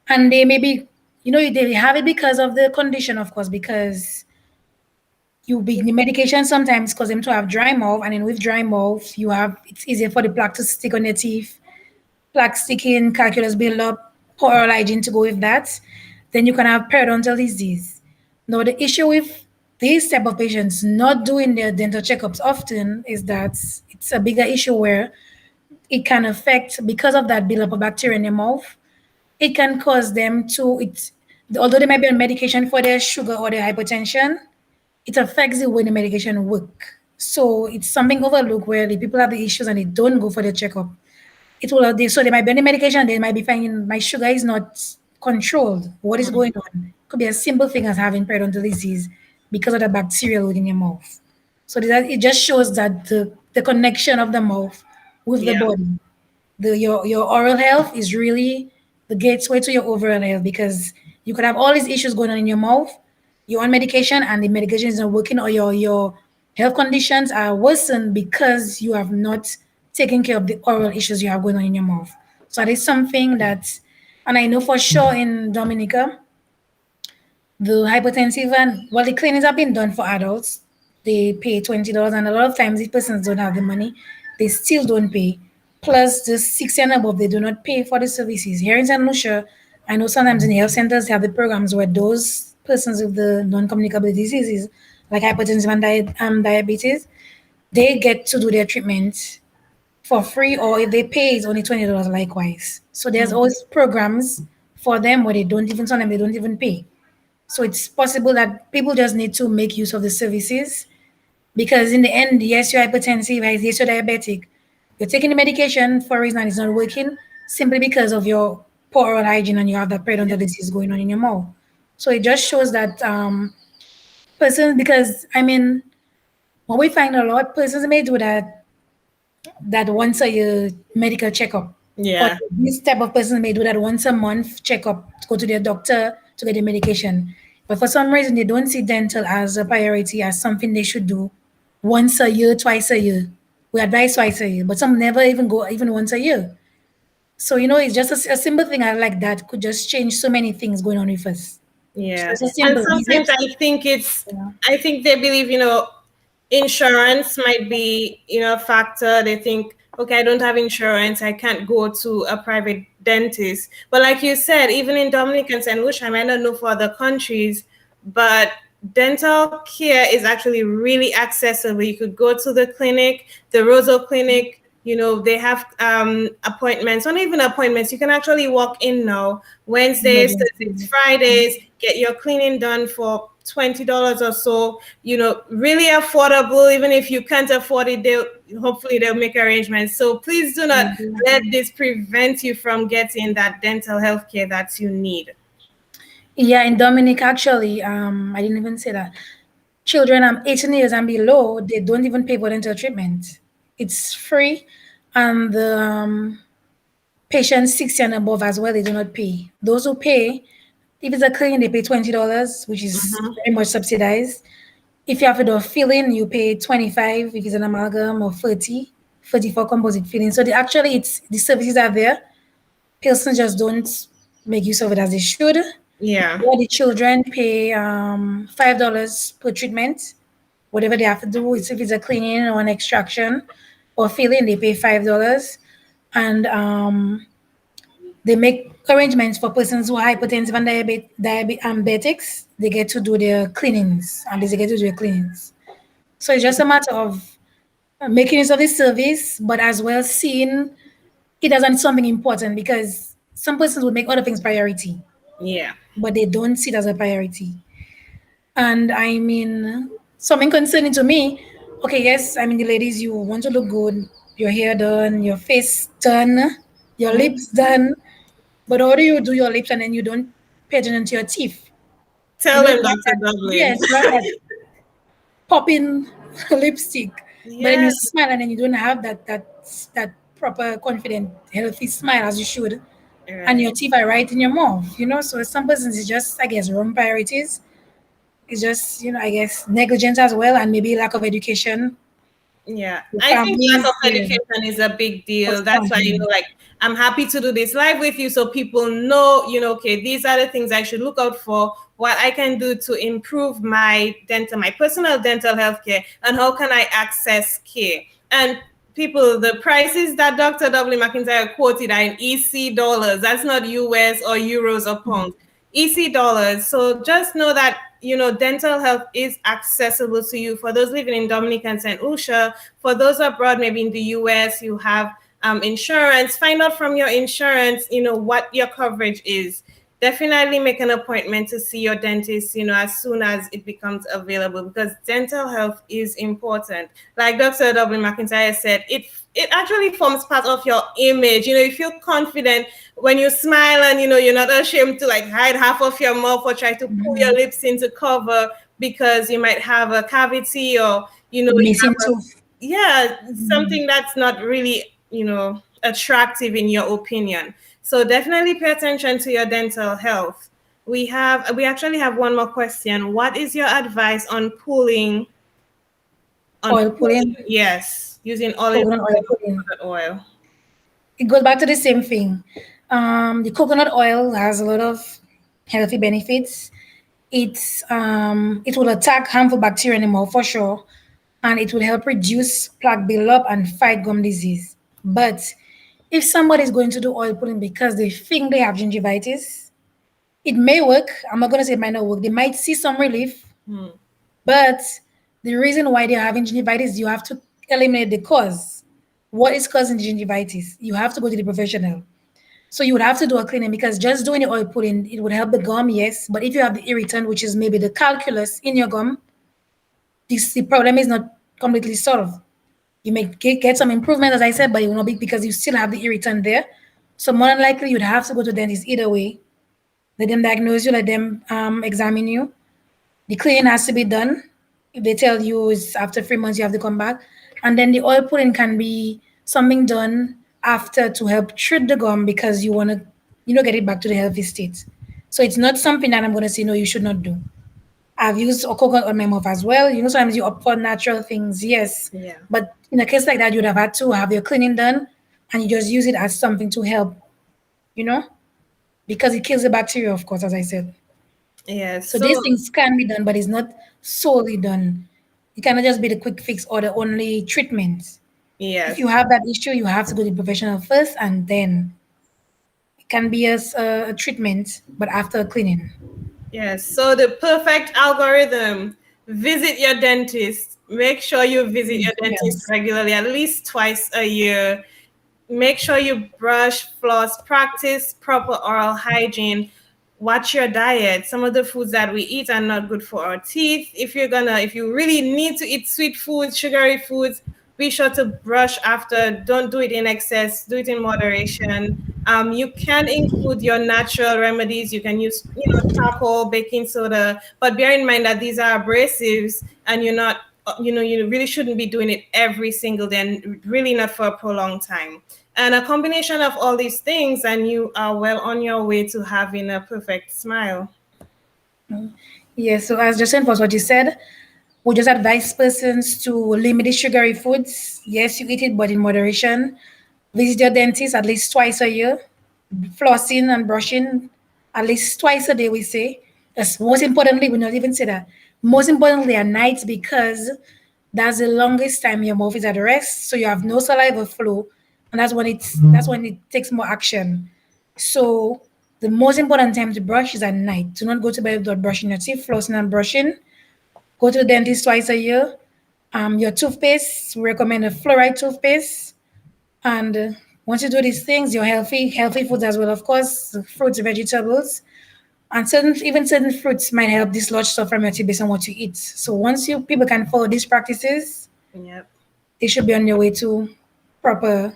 and they maybe they have it because of the condition, of course, because you be the medication sometimes cause them to have dry mouth, and then with dry mouth it's easier for the plaque to stick on your teeth. Plaque sticking, calculus build up, poor oral hygiene to go with that, then you can have periodontal disease. Now, the issue with these type of patients not doing their dental checkups often is that it's a bigger issue where it can affect, because of that buildup of bacteria in their mouth, it can cause them to, although they might be on medication for their sugar or their hypertension, it affects the way the medication work. So it's something overlooked where the people have the issues and they don't go for the checkup. So they might be on the medication, they might be finding my sugar is not controlled. What is going on? Could be a simple thing as having periodontal disease because of the bacteria load in your mouth. So it just shows that the connection of the mouth with the Yeah. body, your oral health is really the gateway to your overall health, because you could have all these issues going on in your mouth, you're on medication and the medication is not working, or your health conditions are worsened because you have not taken care of the oral issues you have going on in your mouth. So that is something that, and I know for sure in Dominica, the hypertensive, and well, the cleanings have been done for adults. They pay $20, and a lot of times if persons don't have the money, they still don't pay. Plus, the 60 and above, they do not pay for the services. Here in St. Lucia, I know sometimes in the health centers they have the programs where those persons with the non-communicable diseases like hypertension and diabetes, they get to do their treatment for free, or if they pay, it's only $20 likewise. So there's always programs for them where they don't even, sometimes they don't even pay. So it's possible that people just need to make use of the services, because in the end, yes, you're hypertensive, yes, you're diabetic. You're taking the medication for a reason and it's not working simply because of your poor oral hygiene and you have that periodontal disease going on in your mouth. So it just shows that persons, because I mean, what we find a lot, persons may do that once a year medical checkup. Or Yeah. this type of person may do that once a month checkup to go to their doctor to get the medication. But for some reason, they don't see dental as a priority, as something they should do once a year, twice a year. We advise twice a year, but some never even go even once a year. So, it's just a simple thing like that could just change so many things going on with us. So Yeah. it's a And simple, easy. sometimes I think Yeah. I think they believe, insurance might be, a factor. They think, okay, I don't have insurance, I can't go to a private dentist. But like you said, even in Dominican and St. Lucia, I might not know for other countries, but dental care is actually really accessible. You could go to the clinic, the Rosa Clinic. They have appointments, not even appointments. You can actually walk in now, Wednesdays, Thursdays, Emergency. Fridays, get your cleaning done for $20 or so. Really affordable. Even if you can't afford it, they'll make arrangements. So please do not let this prevent you from getting that dental health care that you need. Yeah, in Dominic, actually, I didn't even say that. Children 18 years and below, they don't even pay for dental treatment. It's free, and the patients 60 and above as well, they do not pay. Those who pay, if it's a clinic, they pay $20, which is Mhm. very much subsidized. If you have to do a filling, you pay 25 if it's an amalgam, or 30 for composite filling. So it's the services are there. Persons just don't make use of it as they should. Yeah. Where the children pay $5 per treatment. Whatever they have to do, if it's a cleaning or an extraction or filling, they pay $5. And they make arrangements for persons who are hypertensive and diabetics. They get to do their cleanings, and they get to do their cleanings. So it's just a matter of making use of this service, but as well seeing it as something important, because some persons would make other things priority, Yeah. but they don't see it as a priority. And I mean, something concerning to me, okay, yes, I mean, the ladies, you want to look good, your hair done, your face done, your lips Mhm. done, but how do you do your lips and then you don't pay attention to your teeth? Tell them, You have Dr. that, Dublin. yes, you have that popping lipstick, but then you Yes. smile and then you don't have that proper, confident, healthy smile as you should, and Right. your teeth are right in your mouth. So some persons is just, I guess, wrong priorities. It's just, I guess, negligence as well, and maybe lack of education. Yeah, The I think lack of families, yeah, education is a big deal. first That's why, family. like, I'm happy to do this live with you so people know, okay, these are the things I should look out for, what I can do to improve my personal dental health care, and how can I access care. And people, the prices that Dr. Dublin-McIntyre quoted are in EC dollars. That's not US or euros or pounds. EC dollars. So just know that dental health is accessible to you. For those living in Dominican and St. Lucia, for those abroad, maybe in the US, you have insurance. Find out from your insurance, what your coverage is. Definitely make an appointment to see your dentist, as soon as it becomes available, because dental health is important. Like Dr. Dublin McIntyre said, it actually forms part of your image. You feel confident when you smile, and you're not ashamed to like hide half of your mouth or try to pull your lips in to cover because you might have a cavity, or you Missing have a, tooth. yeah, something that's not really attractive in your opinion. So definitely pay attention to your dental health. We actually have one more question. What is your advice on Oil pulling, pulling, yes, using olive coconut oil oil or pulling. coconut oil? It goes back to the same thing. The coconut oil has a lot of healthy benefits. It will attack harmful bacteria in the mouth for sure, and it will help reduce plaque buildup and fight gum disease. But if somebody is going to do oil pulling because they think they have gingivitis, it may work. I'm not going to say it might not work. They might see some relief, Hmm. but the reason why they're having gingivitis, you have to eliminate the cause. What is causing the gingivitis? You have to go to the professional. So you would have to do a cleaning, because just doing the oil pulling, it would help the gum, yes. But if you have the irritant, which is maybe the calculus in your gum, the problem is not completely solved. You may get some improvement, as I said, but it will not be, because you still have the irritant there. So more than likely, you'd have to go to the dentist either way. Let them diagnose you, let them examine you. The cleaning has to be done. If they tell you it's after 3 months, you have to come back. And then the oil pulling can be something done after to help treat the gum, because you want to, get it back to the healthy state. So it's not something that I'm going to say, no, you should not do. I've used a coconut on my mouth as well. Sometimes you opt for natural things, yes. Yeah. But in a case like that, you'd have had to have your cleaning done, and you just use it as something to help. you know, because it kills the bacteria, of course, as I said. Yes. So So these things can be done, but it's not solely done. It cannot just be the quick fix or the only treatment. If you yes. have that issue, you have to go to the professional first, and then it can be as a treatment, but after cleaning. Yes. So the perfect algorithm: visit your dentist. Make sure you visit your dentist Yes. regularly, at least twice a year. Make sure you brush, floss, practice proper oral hygiene. Watch your diet. Some of the foods that we eat are not good for our teeth. If you really need to eat sweet foods, sugary foods, be sure to brush after. Don't do it in excess. Do it in moderation. You can include your natural remedies. You can use, charcoal, baking soda, but bear in mind that these are abrasives, and you really shouldn't be doing it every single day, and really not for a prolonged time. And a combination of all these things, and you are well on your way to having a perfect smile. Yes. So as just reinforce what you said, we just advise persons to limit the sugary foods. Yes, you eat it, but in moderation. Visit your dentist at least twice a year. Flossing and brushing at least twice a day, we say. That's most importantly, we not even say that. Most importantly at night, because that's the longest time your mouth is at rest. So you have no saliva flow. And that's when it takes more action. So the most important time to brush is at night. Do not go to bed without brushing your teeth, flossing and brushing. Go to the dentist twice a year. Your toothpaste, we recommend a fluoride toothpaste. And once you do these things, your healthy foods as well, of course, fruits, vegetables, and certain fruits might help dislodge stuff from your teeth based on what you eat. So once you people can follow these practices, Yep. they should be on their way to proper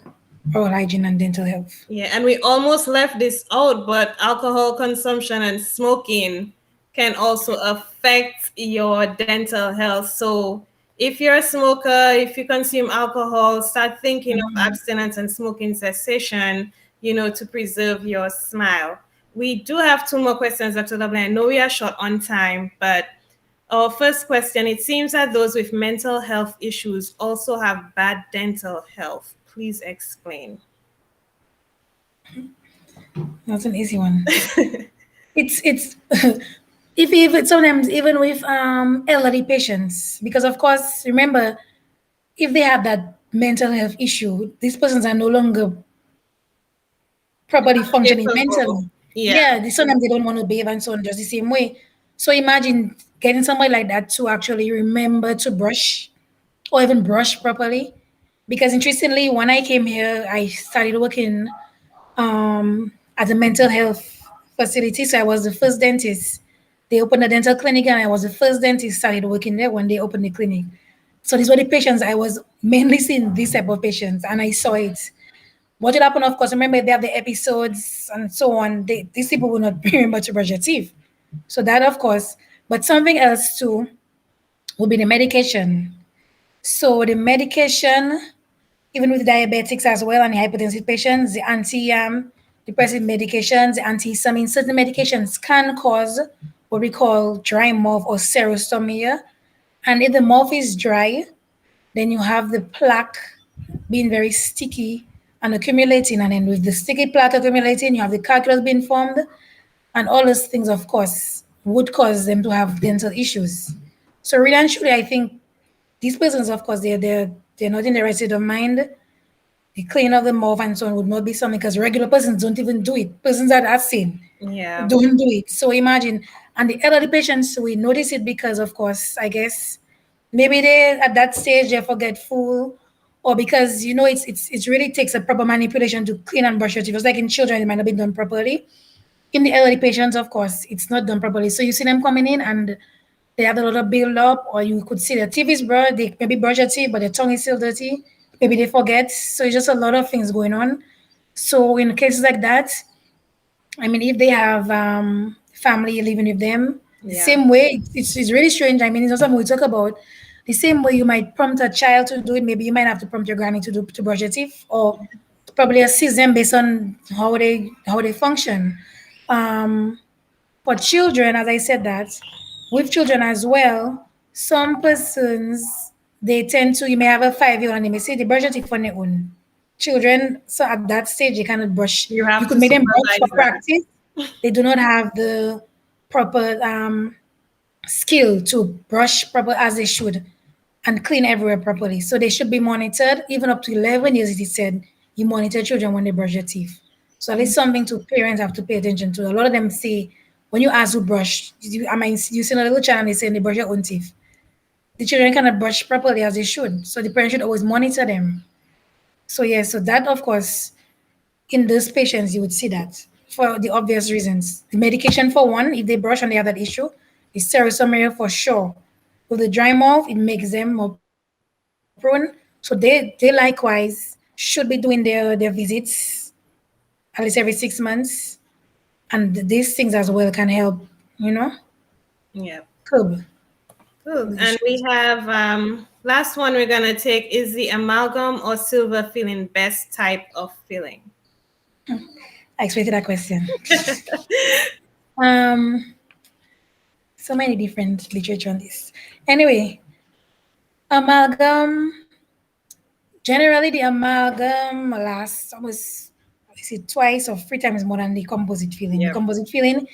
oral hygiene and dental health. Yeah, and we almost left this out, but alcohol consumption and smoking can also affect your dental health. So, if you're a smoker, if you consume alcohol, start thinking of abstinence and smoking cessation, to preserve your smile. We do have two more questions, Dr. Dublin. I know we are short on time, but our first question: it seems that those with mental health issues also have bad dental health. Please explain. That's an easy one. It's if it's sometimes even with elderly patients, because of course remember, if they have that mental health issue, these persons are no longer properly functioning Capable. mentally. Yeah. Yeah, sometimes they don't want to behave and so on, just the same way. So imagine getting somebody like that to actually remember to brush or even brush properly. Because interestingly, when I came here, I started working at a mental health facility. So I was the first dentist. They opened a dental clinic, and I was the first dentist started working there when they opened the clinic. So these were the patients I was mainly seeing, this type of patients, and I saw it. What would happen, of course, remember they have the episodes and so on. These people will not remember to brush their teeth. So that, of course. But something else too will be the medication. So the medication, even with diabetics as well and hypertensive patients, the anti-depressive medications, the antihistamine, certain medications can cause what we call dry mouth or serostomia. And if the mouth is dry, then you have the plaque being very sticky and accumulating. And then with the sticky plaque accumulating, you have the calculus being formed. And all those things, of course, would cause them to have dental issues. So really and truly, I think these persons, of course, they're not in the right state of mind. The cleaning of the mouth and so on would not be something, because regular persons don't even do it. Persons that are sane Yeah. don't do it. So imagine, and the elderly patients, we notice it because, of course, I guess maybe they at that stage they're forgetful, or because it really takes a proper manipulation to clean and brush your teeth. Just like in children, it might not be done properly. In the elderly patients, of course, it's not done properly. So you see them coming in and they have a lot of build up, or you could see their teeth is blurred, they maybe brush their teeth, but their tongue is still dirty. Maybe they forget. So it's just a lot of things going on. So in cases like that, I mean, if they have family living with them, the Yeah. same way, it's really strange. I mean, it's not something we talk about. The same way you might prompt a child to do it, maybe you might have to prompt your granny to brush their teeth, or probably assist them based on how they function. Um, for children, as I said that, with children as well, some persons they tend to, you may have a 5-year-old and they may say they brush their teeth on their own. children, so at that stage they cannot brush. You You have could to make them brush for supervise that. practice. They do not have the proper skill to brush proper as they should and clean everywhere properly. So they should be monitored. Even up to 11 years, it is said you monitor children when they brush their teeth. So at least something to parents have to pay attention to. A lot of them say, when you ask who brush, you see a little child and they say they brush their own teeth. The children cannot brush properly as they should. So the parents should always monitor them. So yeah, so that of course, in those patients, you would see that for the obvious reasons. The medication for one, if they brush and they have that issue, is serosomia for sure. With the dry mouth, it makes them more prone. So they likewise should be doing their visits at least every 6 months. And these things as well can help, you know, Yeah. curb Cool. the And we issues. have last one we're gonna take is the amalgam or silver filling best type of filling. I expected that question. Um, so many different literature on this. Anyway, amalgam. Generally, the amalgam lasts almost, is it twice or 3 times more than the composite filling. The Yeah. composite filling,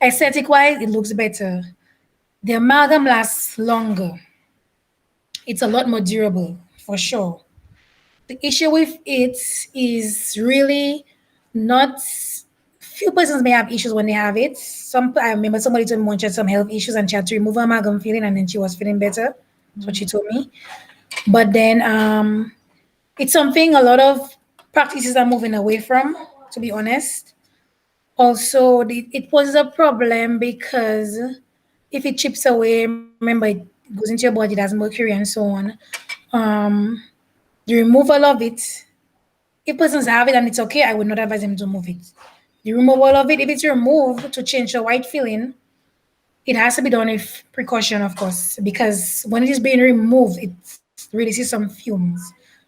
aesthetic wise, it looks better. The amalgam lasts longer. It's a lot more durable, for sure. The issue with it is really not. Few persons may have issues when they have it. Some I remember somebody told me once she had some health issues and she had to remove her amalgam filling and then she was feeling better. That's what she told me. But then it's something a lot of practices are moving away from, to be honest. Also, it poses a problem because if it chips away, remember it goes into your body, it has mercury and so on. Um, the removal of it, if persons have it and it's okay, I would not advise them to move it. The removal of it, if it's removed to change the white filling, it has to be done with precaution, of course, because when it is being removed, it releases some fumes.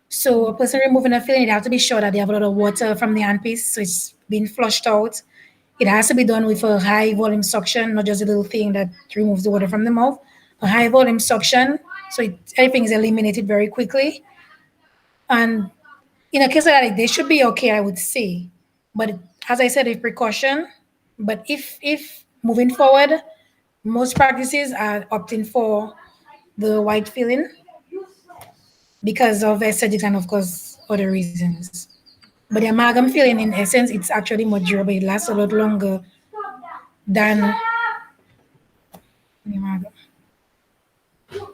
So a person removing a filling, it have to be sure that they have a lot of water from the handpiece, so it's being flushed out. It has to be done with a high volume suction, not just a little thing that removes the water from the mouth. A high volume suction, so everything is eliminated very quickly. And in a case like that, they should be okay, I would say. But as I said, with precaution. But if moving forward, most practices are opting for the white filling because of aesthetics and of course other reasons. But the amalgam filling, in essence, it's actually more durable. It lasts a lot longer than the amalgam.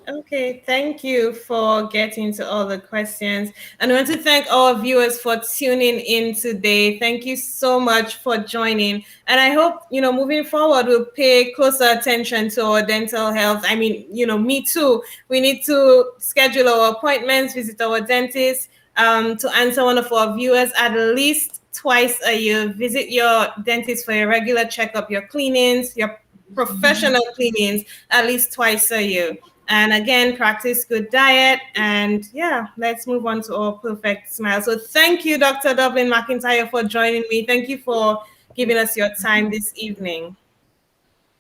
Okay, thank you for getting to all the questions. And I want to thank our viewers for tuning in today. Thank you so much for joining. And I hope, moving forward, we'll pay closer attention to our dental health. I mean, me too. We need to schedule our appointments, visit our dentist. To answer one of our viewers, at least twice a year, visit your dentist for your regular checkup, your cleanings, your professional cleanings, at least twice a year. And again, practice good diet. And yeah, let's move on to our perfect smile. So thank you, Dr. Dublin-McIntyre, for joining me. Thank you for giving us your time this evening.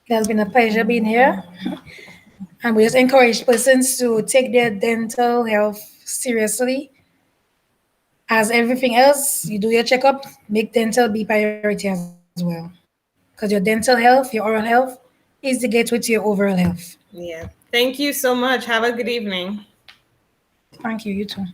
It has been a pleasure being here. And we just encourage persons to take their dental health seriously. As everything else, you do your checkup, make dental be priority as well. Because your dental health, your oral health, is the gateway to your overall health. Yeah. Thank you so much. Have a good evening. Thank you, you too.